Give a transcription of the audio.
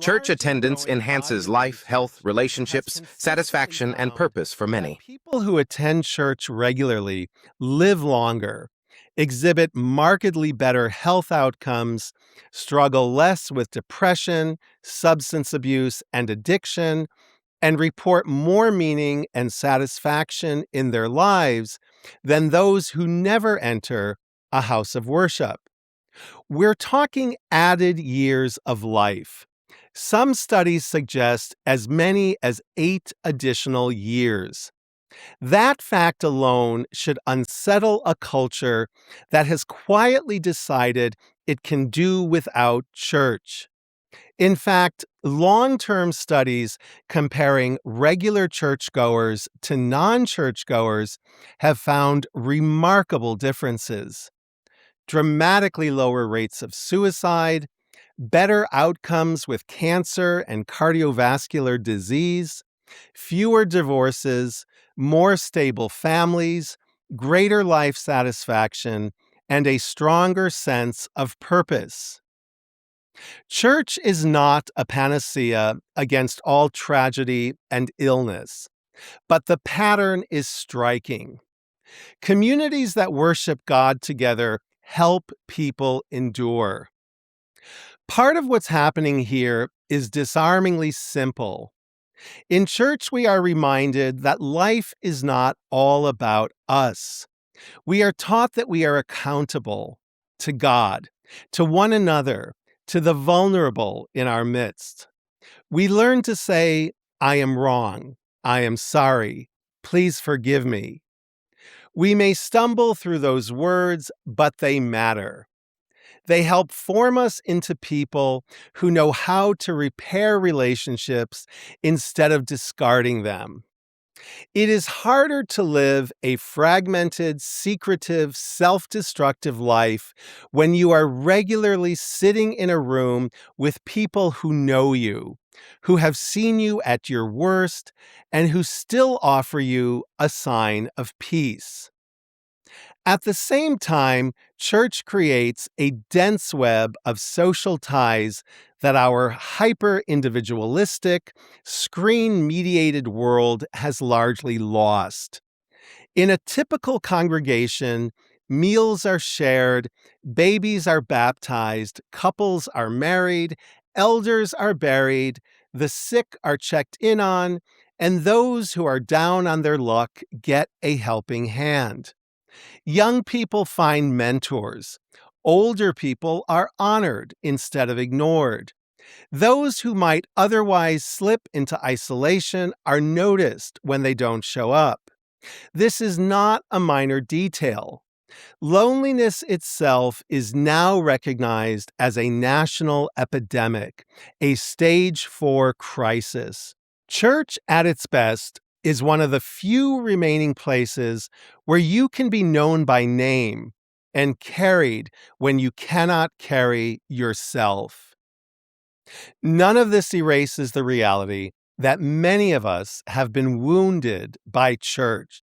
Church large and attendance growing body enhances of life, believers health, has relationships, consistently satisfaction, and found purpose for that many. people who attend church regularly live longer, exhibit markedly better health outcomes, struggle less with depression, substance abuse, and addiction, and report more meaning and satisfaction in their lives than those who never enter a house of worship. We're talking added years of life. Some studies suggest as many as 8 additional years. That fact alone should unsettle a culture that has quietly decided it can do without church. In fact, long term studies comparing regular churchgoers to non churchgoers have found remarkable differences: dramatically lower rates of suicide, better outcomes with cancer and cardiovascular disease, fewer divorces, more stable families, greater life satisfaction, and a stronger sense of purpose. Church is not a panacea against all tragedy and illness, but the pattern is striking. Communities that worship God together help people endure. Part of what's happening here is disarmingly simple. In church, we are reminded that life is not all about us. We are taught that we are accountable to God, to one another, to the vulnerable in our midst. We learn to say, I am wrong. I am sorry. Please forgive me. We may stumble through those words, but they matter. They help form us into people who know how to repair relationships instead of discarding them. It is harder to live a fragmented, secretive, self destructive life when you are regularly sitting in a room with people who know you, who have seen you at your worst, and who still offer you a sign of peace. At the same time, church creates a dense web of social ties that our hyper individualistic, screen mediated world has largely lost. In a typical congregation, meals are shared, babies are baptized, couples are married, elders are buried, the sick are checked in on, and those who are down on their luck get a helping hand. Young people find mentors. Older people are honored instead of ignored. Those who might otherwise slip into isolation are noticed when they don't show up. This is not a minor detail. Loneliness itself is now recognized as a national epidemic, a stage 4 crisis. Church at its best is one of the few remaining places where you can be known by name and carried when you cannot carry yourself. None of this erases the reality that many of us have been wounded by church.